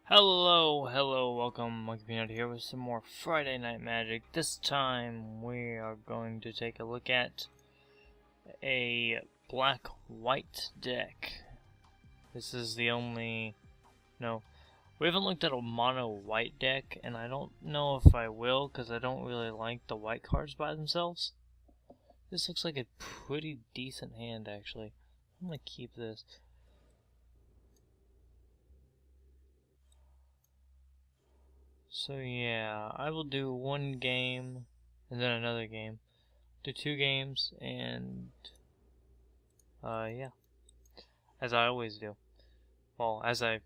Hello, welcome, Monkey Pinata here with some more Friday Night Magic. This time we are going to take a look at a black-white deck. This is the only... no, we haven't looked at a mono-white deck, and I don't know if I will, because I don't really like the white cards by themselves. This looks like a pretty decent hand, actually. I'm going to keep this. So yeah, I will do one game and then another game. Do 2 games and yeah. As I always do. Well, as I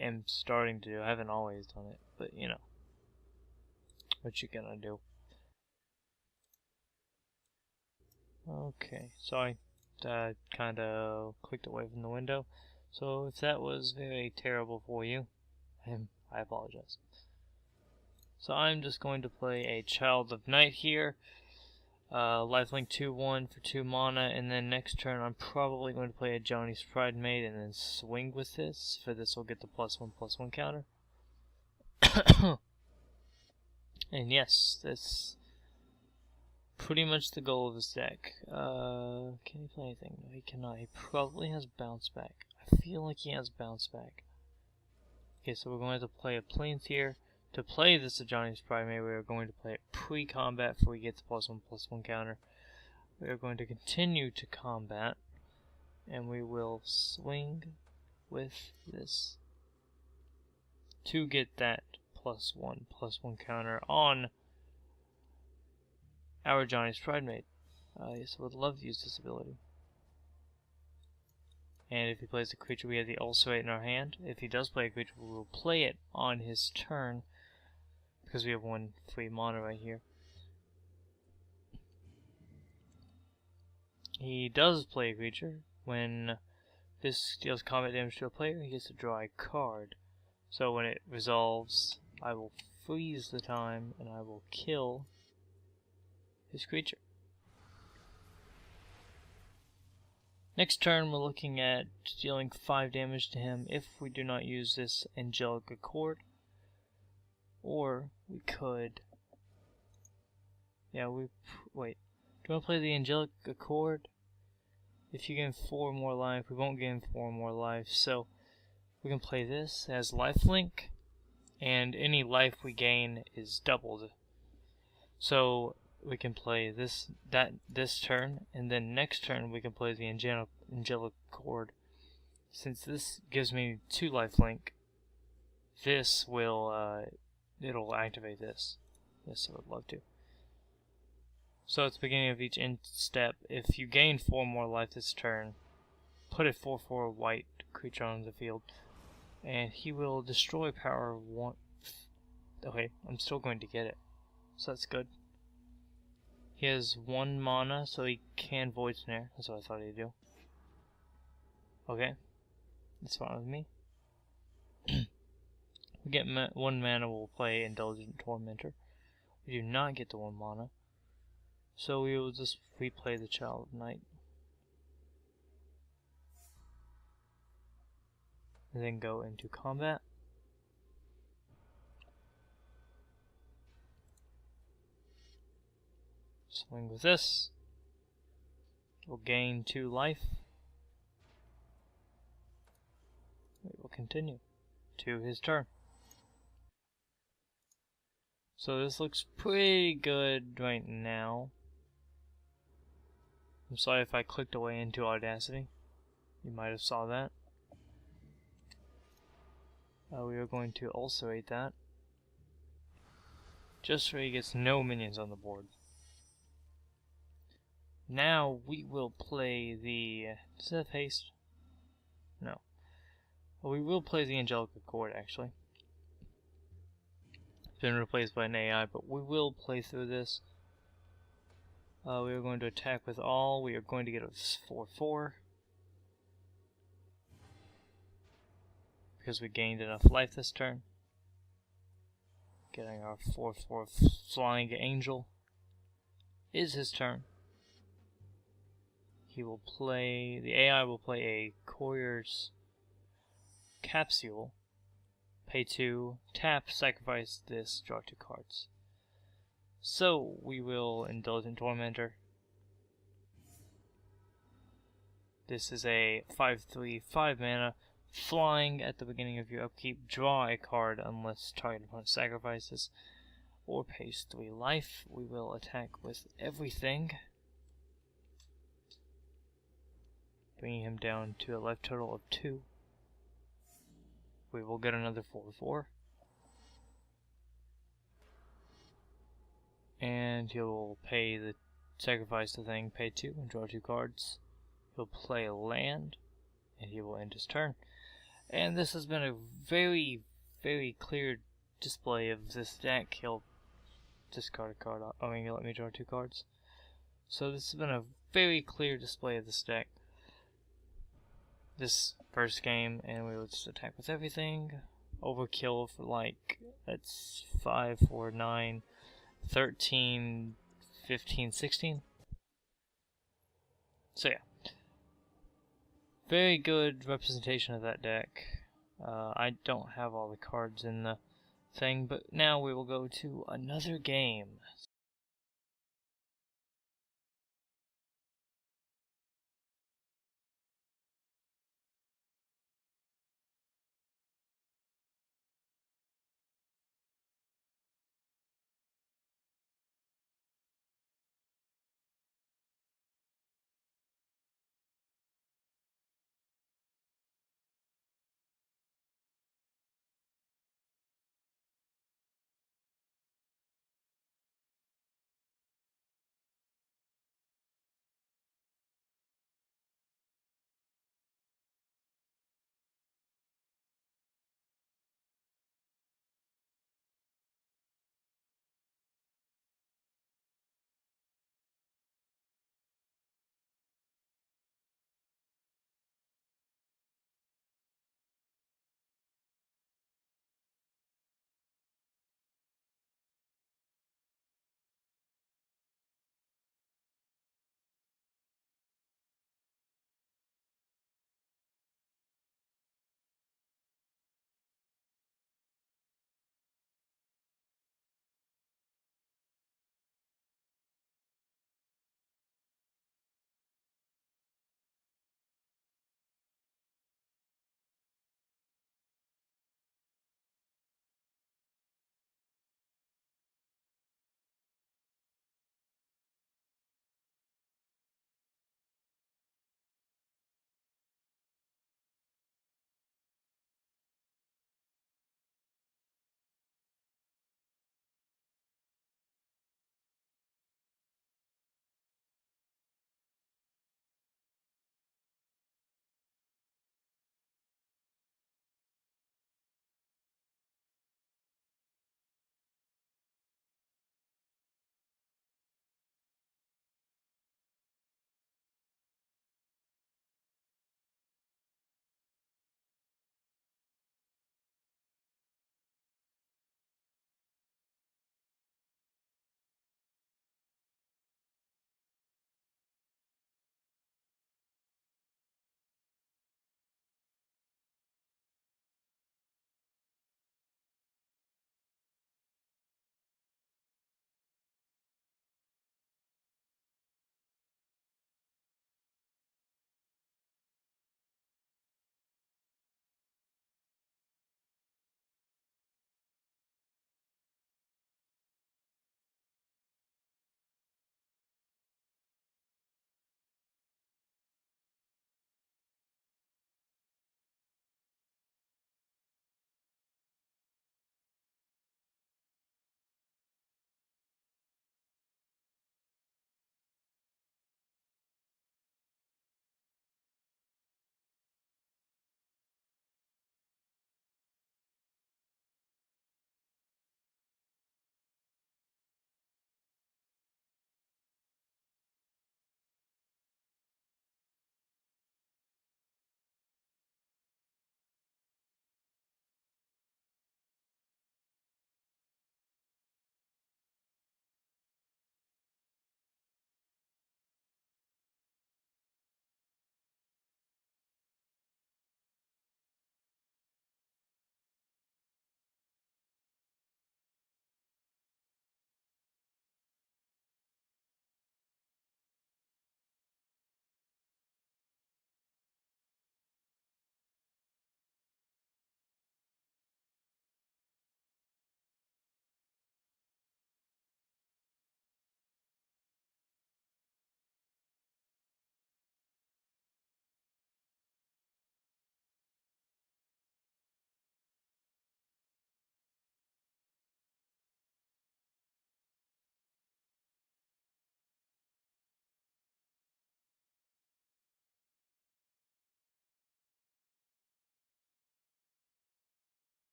am starting to do. I haven't always done it, but you know. What you gonna do? Okay, sorry. I kinda clicked away from the window. So if that was very terrible for you, I apologize. So I'm just going to play a Child of Night here. Lifelink 2/1 for 2 mana, and then next turn I'm probably going to play a Johnny's Pride Maid and then swing with this. For this we'll get the +1/+1 counter. And yes, that's pretty much the goal of this deck. Can he play anything? No, he cannot. He probably has Bounce Back. I feel like he has Bounce Back. Okay, so we're going to play a Plains here. To play this Johnny's Pride Maid, we are going to play it pre-combat before we get the +1/+1 counter. We are going to continue to combat, and we will swing with this to get that +1/+1 counter on our Johnny's Pride Maid. Yes, I would love to use this ability. And if he plays a creature, we have the Ulcerate in our hand. If he does play a creature, we will play it on his turn, because we have 1 free mana right here. He does play a creature. When this deals combat damage to a player, he gets to draw a card. So when it resolves, I will freeze the time, and I will kill his creature. Next turn, we're looking at dealing 5 damage to him if we do not use this Angelic Accord. Or we could... yeah, wait. Do you want to play the Angelic Accord? If you gain 4 more life, we won't gain 4 more life. So we can play this as lifelink, and any life we gain is doubled. So we can play this turn, and then next turn we can play the Angelic Accord. Since this gives me 2 lifelink, this will it'll activate this. Yes, I would love to. So at the beginning of each end step, if you gain 4 more life this turn, put a 4/4 white creature on the field, and he will destroy power 1. Okay, I'm still going to get it, so that's good. He has 1 mana, so he can Void Snare. That's what I thought he'd do. Okay, that's fine with me. We get 1 mana, we'll play Indulgent Tormentor. We do not get the 1 mana, so we will just replay the Child of Night. And then go into combat. Swing with this. We'll gain 2 life. We will continue to his turn. So this looks pretty good right now. I'm sorry if I clicked away into Audacity. You might have saw that. We are going to ulcerate that, just so he gets no minions on the board. Now we will play the... does that have haste? No. Well, we will play the Angelic Accord, actually. It's been replaced by an AI, but we will play through this. We are going to attack with all. We are going to get a 4/4. Because we gained enough life this turn. Getting our 4/4 Flying Angel. Is his turn. He will play... the AI will play a Courier's Capsule. pay 2, tap, sacrifice this, draw 2 cards. So we will Indulgent Tormentor. This is a 5/3, 5 mana, flying at the beginning of your upkeep. Draw a card unless target opponent sacrifices or pays 3 life. We will attack with everything, bringing him down to a life total of 2. We will get another 4/4. And he'll sacrifice the thing, pay 2, and draw 2 cards. He'll play a land, and he will end his turn. And this has been a very, very clear display of this deck. He'll discard a card. He'll let me draw 2 cards. So this has been a very clear display of this deck. This first game, and we will just attack with everything. Overkill for that's 5, 4, 9, 13, 15, 16. So yeah. Very good representation of that deck. I don't have all the cards in the thing, but now we will go to another game.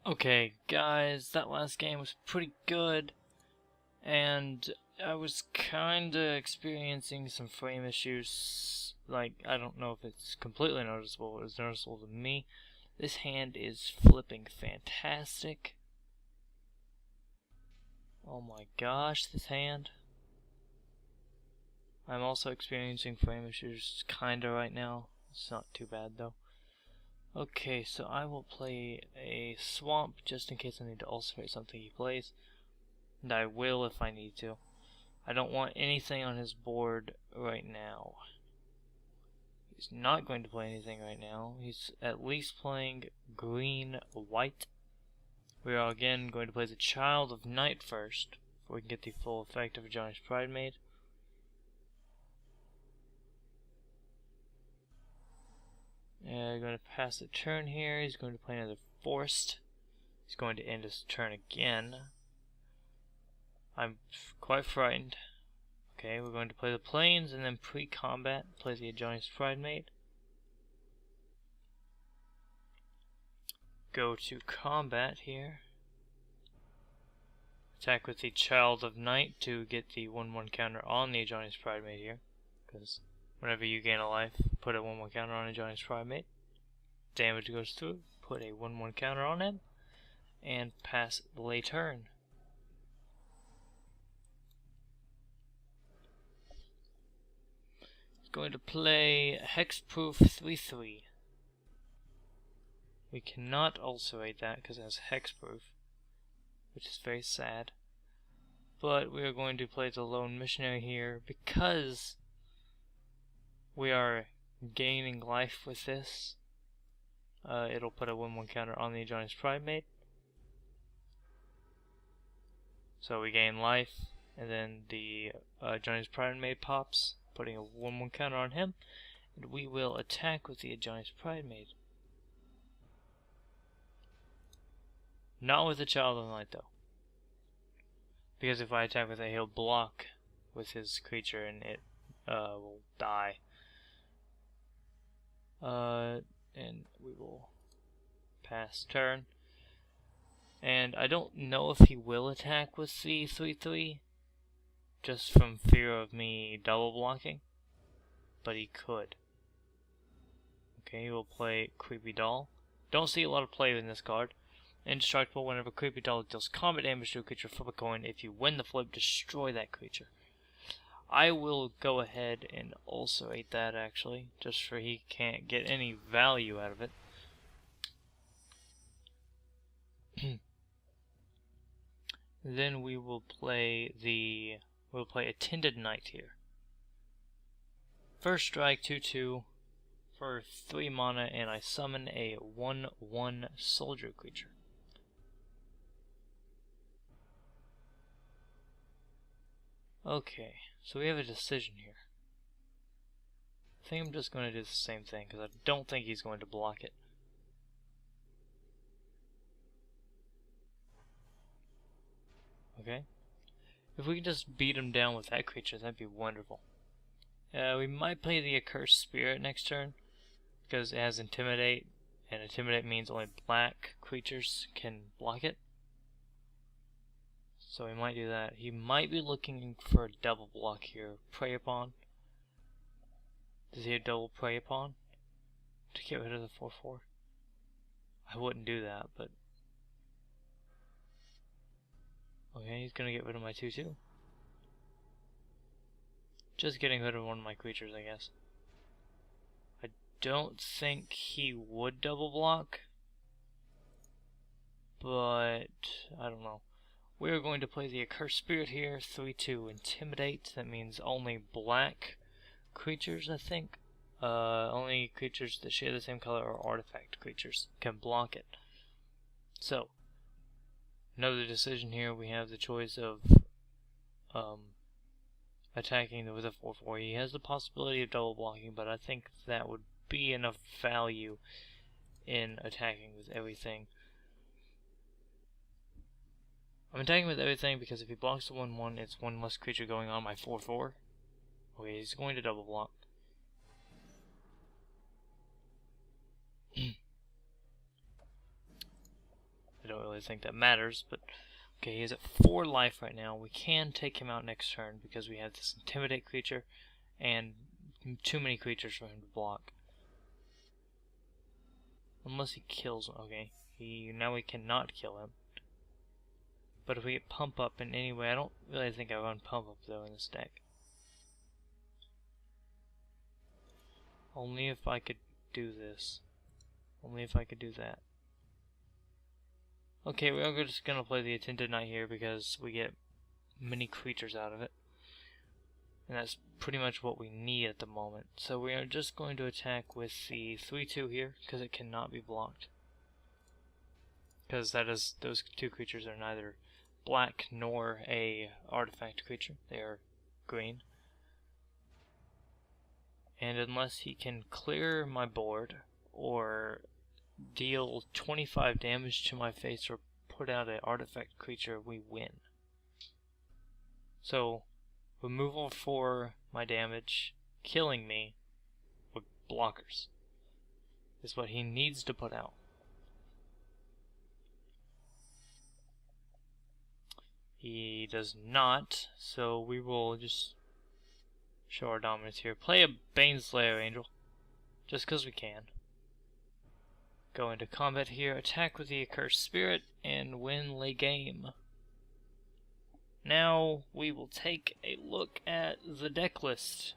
Okay, guys, that last game was pretty good, and I was kinda experiencing some frame issues. Like, I don't know if it's completely noticeable, it was noticeable to me. This hand is flipping fantastic. Oh my gosh, this hand. I'm also experiencing frame issues kinda right now. It's not too bad though. Okay, so I will play a swamp just in case I need to ulcerate something he plays. And I will if I need to. I don't want anything on his board right now. He's not going to play anything right now. He's at least playing green-white. We are again going to play the Child of Night first, before we can get the full effect of Johnny's Pridemate. Going to pass the turn here. He's going to play another Forest. He's going to end his turn again. I'm quite frightened. Okay, we're going to play the Plains and then pre-combat play the Johnny's Pridemate. Go to combat here. Attack with the Child of Night to get the 1/1 counter on the Johnny's Pridemate here. Because whenever you gain a life, put a 1/1 counter on a Johnny's Pridemate. Damage goes through, put a 1/1 counter on him, and pass the late turn. He's going to play Hexproof 3/3. We cannot ulcerate that because it has Hexproof, which is very sad. But we are going to play the Lone Missionary here because we are gaining life with this. It'll put a 1/1 counter on the Johnny's Pridemate. So we gain life, and then the Johnny's Pridemate pops, putting a 1/1 counter on him, and we will attack with the Johnny's Pridemate. Not with the Child of the Night though, because if I attack with it, he'll block with his creature and it will die. And we will pass turn. And I don't know if he will attack with the 3/3, just from fear of me double blocking, but he could. Okay, he will play Creepy Doll. Don't see a lot of play in this card. Indestructible. Whenever Creepy Doll deals combat damage to a creature, flip a coin. If you win the flip, destroy that creature. I will go ahead and ulcerate that actually, just for he can't get any value out of it. Then we will play Attended Knight here. First strike 2/2 for 3 mana, and I summon a 1/1 soldier creature. Okay, so we have a decision here. I think I'm just going to do the same thing, because I don't think he's going to block it. Okay. If we can just beat him down with that creature, that'd be wonderful. We might play the Accursed Spirit next turn, because it has Intimidate, and Intimidate means only black creatures can block it. So we might do that. He might be looking for a double block here. Prey Upon. Does he have double Prey Upon to get rid of the 4/4? I wouldn't do that, but okay, he's gonna get rid of my 2/2. Just getting rid of one of my creatures, I guess. I don't think he would double block, but I don't know. We are going to play the Accursed Spirit here, 3/2 Intimidate. That means only black creatures, I think. Only creatures that share the same color or artifact creatures can block it. So, another decision here. We have the choice of attacking with a 4/4. He has the possibility of double blocking, but I think that would be enough value in attacking with everything. I'm attacking with everything because if he blocks the 1/1, it's one less creature going on my 4/4. Okay, he's going to double block. I don't really think that matters, but okay, he's at 4 life right now. We can take him out next turn because we have this Intimidate creature and too many creatures for him to block. Unless he kills him. Okay, now we cannot kill him. But if we get Pump Up in any way, I don't really think I run Pump Up though in this deck. Only if I could do this. Only if I could do that. Okay, we're just gonna play the Attended Knight here because we get many creatures out of it. And that's pretty much what we need at the moment. So we are just going to attack with the 3/2 here because it cannot be blocked. Because those 2 creatures are neither black nor a artifact creature. They are green. And unless he can clear my board or deal 25 damage to my face or put out an artifact creature, we win. So removal for my damage, killing me with blockers is what he needs to put out. He does not, so we will just show our dominance here. Play a Baneslayer Angel, just because we can. Go into combat here, attack with the Accursed Spirit, and win the game. Now we will take a look at the deck list.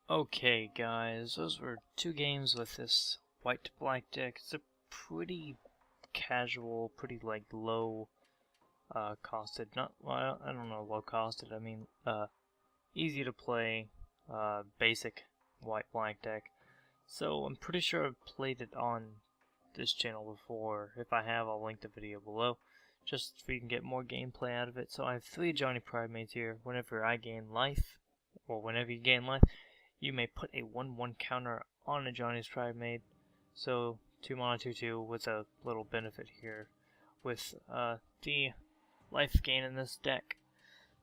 Okay guys, those were 2 games with this white to black deck. It's a pretty casual, pretty like low costed, not, well, I don't know low costed, I mean easy to play, basic white black deck. So I'm pretty sure I've played it on this channel before. If I have, I'll link the video below, just so you can get more gameplay out of it. So I have 3 Johnny Primates here. Whenever I gain life, or whenever you gain life, you may put a 1/1 counter on a Johnny's Primate. So 2 mana 2/2 with a little benefit here with the life gain in this deck.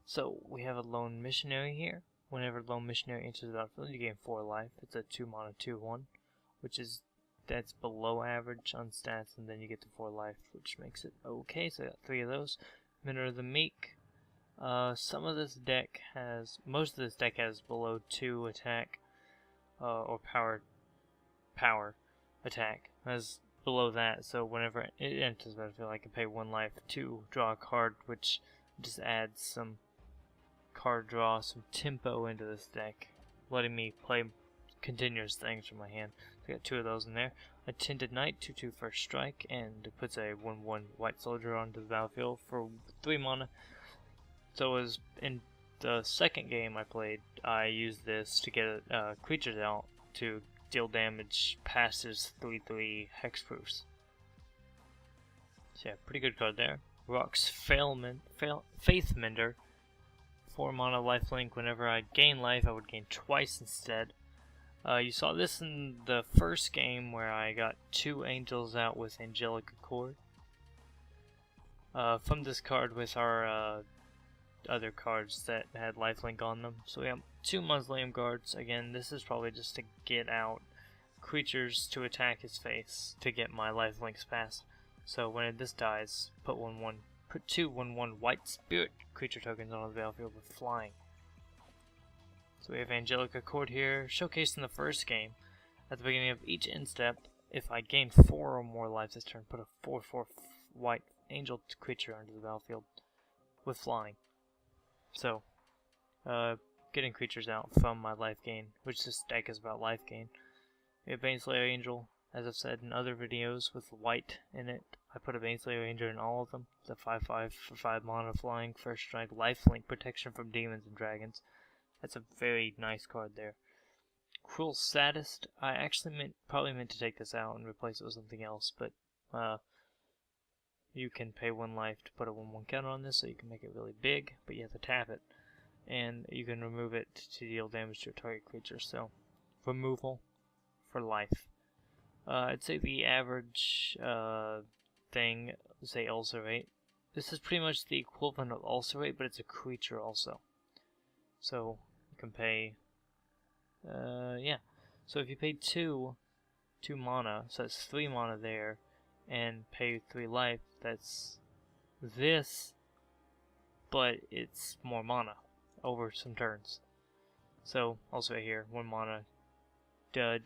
So we have a Lone Missionary here. Whenever Lone Missionary enters the battlefield, you gain 4 life. It's a 2 mana 2/1, which is that's below average on stats, and then you get the 4 life, which makes it okay. So I got 3 of those. Minor of the Meek. Most of this deck has below 2 attack, or power attack. Has below that, so whenever it enters the battlefield, I can pay 1 life to draw a card, which just adds some card draw, some tempo into this deck, letting me play continuous things from my hand. So I got 2 of those in there. A Tinted Knight, 2/2 first strike, and it puts a 1/1 white soldier onto the battlefield for 3 mana. So as in the second game I played, I used this to get creatures out to deal damage past his 3/3 hexproofs. So yeah, pretty good card there. Rock's Faithmender, 4 mana lifelink. Whenever I gain life, I would gain twice instead. You saw this in the first game where I got 2 angels out with Angelic Accord. From this card with our other cards that had lifelink on them. So we have 2 Mausoleum Guards. Again, this is probably just to get out creatures to attack his face to get my lifelinks past. So when this dies, put 2 1/1 white spirit creature tokens on the battlefield with flying. So we have Angelic Accord here, showcased in the first game. At the beginning of each end step, if I gain 4 or more life this turn, put a 4/4 white angel creature onto the battlefield with flying. So, getting creatures out from my life gain, which this deck is about life gain. We have Baneslayer Angel, as I've said in other videos, with white in it. I put a Baneslayer Angel in all of them. It's a 5/5 for 5 mana flying, first strike, lifelink, protection from demons and dragons. That's a very nice card there. Cruel Sadist, I actually probably meant to take this out and replace it with something else, but you can pay 1 life to put a 1/1 counter on this, so you can make it really big, but you have to tap it. And you can remove it to deal damage to a target creature, so removal for life. I'd say the average thing, say Ulcerate. This is pretty much the equivalent of Ulcerate, but it's a creature also. So you can pay, yeah. So if you pay 2 mana, so that's 3 mana there, and pay 3 life, that's this, but it's more mana over some turns. So also right here, 1 mana, target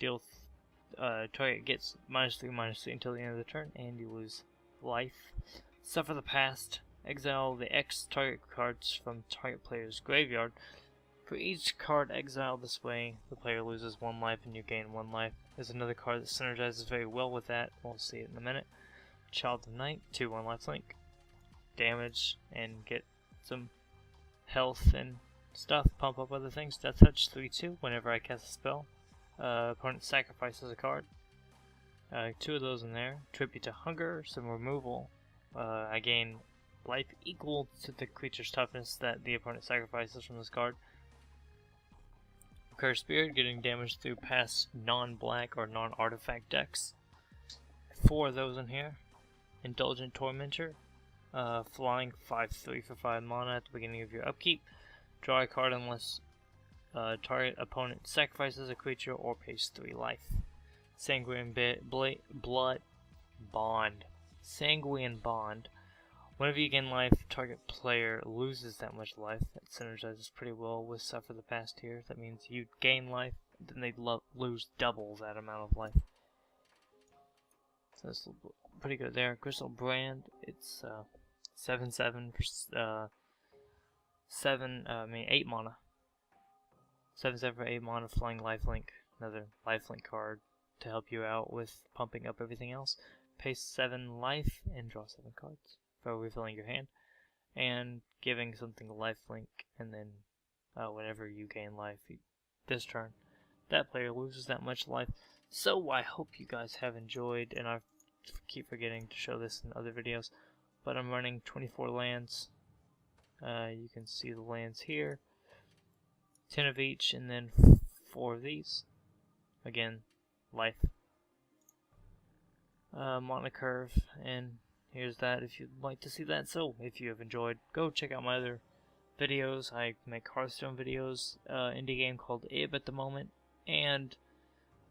gets -3/-3 until the end of the turn, and you lose life. Suffer the Past, exile the X target cards from target player's graveyard. For each card exiled this way, the player loses 1 life and you gain 1 life. There's another card that synergizes very well with that. We'll see it in a minute. Child of Night, 2/1 lifelink. Damage and get some health and stuff. Pump up other things. Death Touch, 3/2 whenever I cast a spell. Opponent sacrifices a card. 2 of those in there. Tribute to Hunger, some removal. I gain life equal to the creature's toughness that the opponent sacrifices from this card. Cursed Spirit, getting damage through past non-black or non-artifact decks. 4 of those in here. Indulgent Tormentor, flying 5/3 for 5 mana at the beginning of your upkeep. Draw a card unless target opponent sacrifices a creature or pays 3 life. Sanguine Bond. Whenever you gain life, target player loses that much life. That synergizes pretty well with Suffer the Past here. That means you gain life, then they lose double that amount of life. So that's pretty good there. Crystal Brand, it's 7/7 for 8 mana. 7/7 for 8 mana flying lifelink, another lifelink card to help you out with pumping up everything else. Pay 7 life and draw 7 cards for refilling your hand, and giving something a lifelink, and then whenever you gain life this turn, that player loses that much life. So I hope you guys have enjoyed, and I keep forgetting to show this in other videos, but I'm running 24 lands. You can see the lands here, 10 of each, and then 4 of these. Again, life. Mana curve, and here's that if you'd like to see that. So if you have enjoyed, go check out my other videos. I make Hearthstone videos, indie game called IB at the moment, and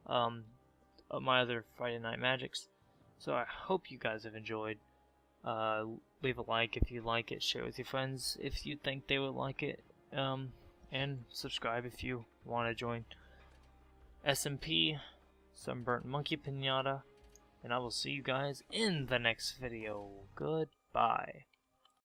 my other Friday Night Magics. So I hope you guys have enjoyed. Leave a like if you like it, share with your friends if you think they would like it, and subscribe if you want to join SMP, Sunburnt Monkey Pinata, and I will see you guys in the next video. Goodbye.